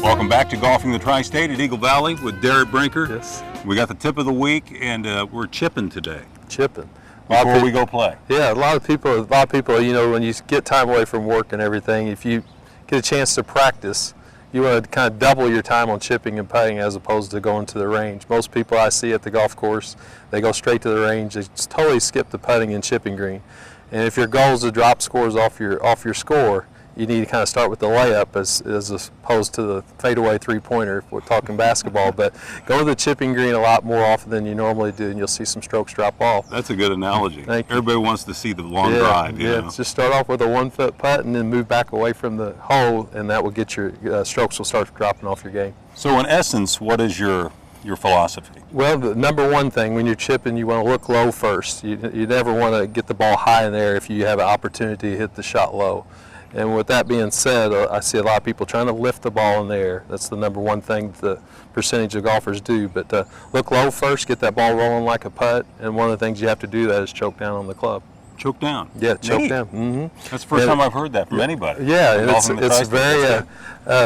Welcome back to Golfing the Tri-State at Eagle Valley with Darrett Brinker. Yes. We got the tip of the week, and we're chipping today. Chipping. Before we go play. Yeah, a lot of people, you know, when you get time away from work and everything, if you get a chance to practice, you want to kind of double your time on chipping and putting as opposed to going to the range. Most people I see at the golf course, they go straight to the range. They just totally skip the putting and chipping green. And if your goal is to drop scores off your score, you need to kind of start with the layup as opposed to the fadeaway three-pointer if we're talking basketball. But go to the chipping green a lot more often than you normally do, and you'll see some strokes drop off. That's a good analogy. Thank you. Everybody wants to see the long drive. You know? Just start off with a 1 foot putt and then move back away from the hole, and that will get your strokes will start dropping off your game. So in essence, what is your philosophy? Well, the number one thing when you're chipping, you want to look low first. You never want to get the ball high in there if you have an opportunity to hit the shot low. And with that being said, I see a lot of people trying to lift the ball in the air. That's the number one thing the percentage of golfers do. But look low first, get that ball rolling like a putt, and one of the things you have to do that is choke down on the club. Choke down? Yeah, choke Neat. down. Mm-hmm. That's the first time I've heard that from anybody. Yeah, it's very,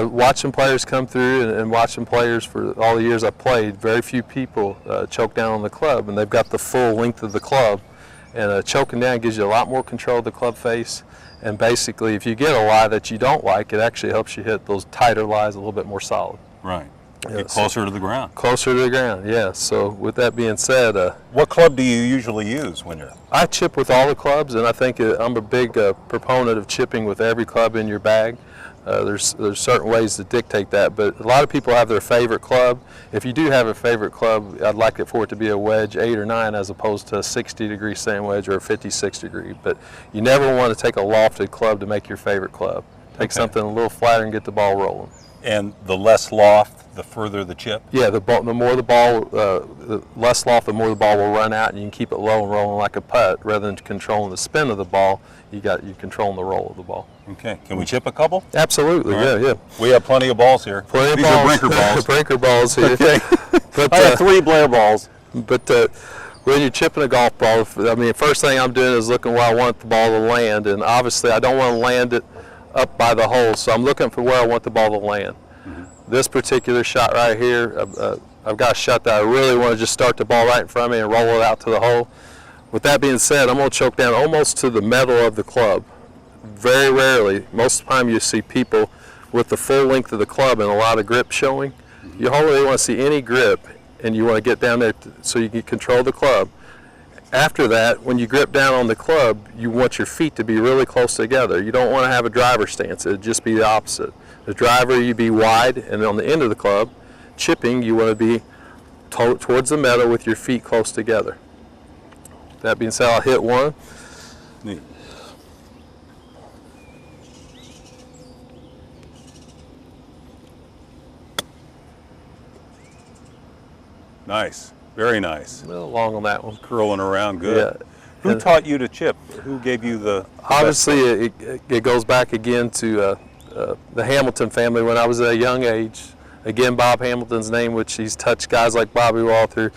watching players come through and watching players for all the years I've played, very few people choke down on the club, and they've got the full length of the club. And choking down gives you a lot more control of the club face. And basically, if you get a lie that you don't like, it actually helps you hit those tighter lies a little bit more solid. Right. Get closer to the ground. Closer to the ground, yeah. So with that being said, what club do you usually use when you're? I chip with all the clubs, and I think I'm a big proponent of chipping with every club in your bag. There's certain ways to dictate that, but a lot of people have their favorite club. If you do have a favorite club, I'd like it for it to be a wedge 8 or 9 as opposed to a 60-degree sand wedge or a 56-degree. But you never want to take a lofted club to make your favorite club. Take something a little flatter and get the ball rolling. And the less loft, the further the chip? Yeah, the more the ball, the less loft, the more the ball will run out, and you can keep it low and rolling like a putt rather than controlling the spin of the ball. You're controlling the roll of the ball. Okay. Can we chip a couple? Absolutely. Right. Yeah. We have plenty of balls here. Plenty These of balls. are Brinker balls. Brinker balls here. Okay. But, I have 3 Blair balls. But when you're chipping a golf ball, I mean, first thing I'm doing is looking where I want the ball to land, and obviously I don't want to land it up by the hole, so I'm looking for where I want the ball to land. This particular shot right here, I've got a shot that I really want to just start the ball right in front of me and roll it out to the hole. With that being said, I'm going to choke down almost to the metal of the club. Very rarely, most of the time you see people with the full length of the club and a lot of grip showing. You hardly want to see any grip, and you want to get down there so you can control the club. After that, when you grip down on the club, you want your feet to be really close together. You don't want to have a driver stance. It would just be the opposite. The driver, you be wide, and on the end of the club, chipping, you want to be towards the metal with your feet close together. That being said, I'll hit one. Neat. Nice. Very nice. A little long on that one. Curling around good. Yeah. Who taught you to chip? Who gave you the Obviously, it goes back again to the Hamilton family when I was at a young age. Again, Bob Hamilton's name, which he's touched guys like Bobby Walter,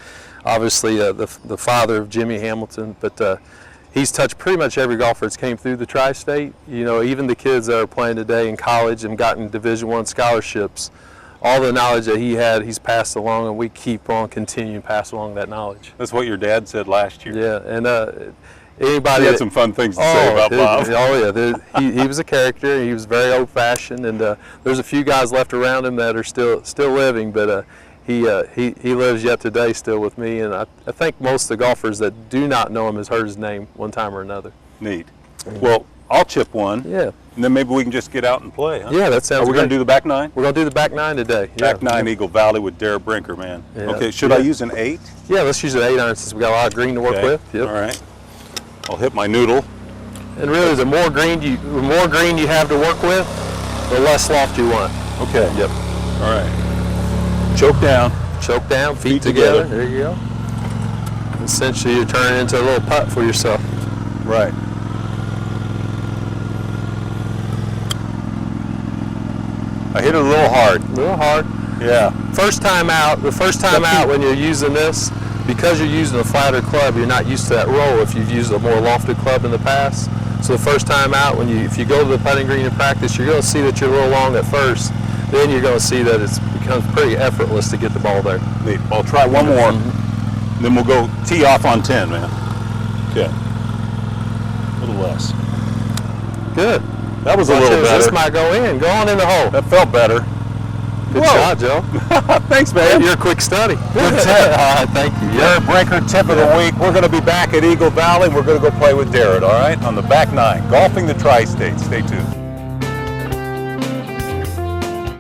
obviously the father of Jimmy Hamilton, but he's touched pretty much every golfer that's came through the Tri-State. You know, even the kids that are playing today in college and gotten Division I scholarships, all the knowledge that he had, he's passed along, and we keep on continuing to pass along that knowledge. That's what your dad said last year. Yeah, and anybody he had some fun things to say about Bob. Oh yeah, he was a character. He was very old-fashioned, and there's a few guys left around him that are still living, but he lives yet today still with me, and I think most of the golfers that do not know him has heard his name one time or another. Neat. Well, I'll chip one. Yeah. And then maybe we can just get out and play, huh? Yeah, that sounds good. Are we going to do the back 9? We're going to do the back 9 today. Back 9 Eagle Valley with Darrett Brinker, man. Yeah. Okay, should I use an 8? Yeah, let's use an 8-iron since we got a lot of green to work with. Yep. All right. I'll hit my noodle. And really, the more green you have to work with, the less loft you want. Okay. Yep. All right. Choke down. Choke down, feet together. There you go. Essentially, you're turning into a little putt for yourself. Right. I hit it a little hard. A little hard. Yeah. First time out, when you're using this, because you're using a flatter club, you're not used to that roll if you've used a more lofted club in the past. So the first time out, if you go to the putting green in practice, you're going to see that you're a little long at first. then you're going to see that it becomes pretty effortless to get the ball there. Neat. I'll try one more, then we'll go tee off on 10, man. Okay. A little less. Good. That was a little better. This might go in. Go on in the hole. That felt better. Good shot, Joe. Thanks, man. You're a quick study. Good tip. Thank you. Darrett Brinker, tip of the week. We're going to be back at Eagle Valley. We're going to go play with Darrett, all right, on the back nine, golfing the Tri-State. Stay tuned.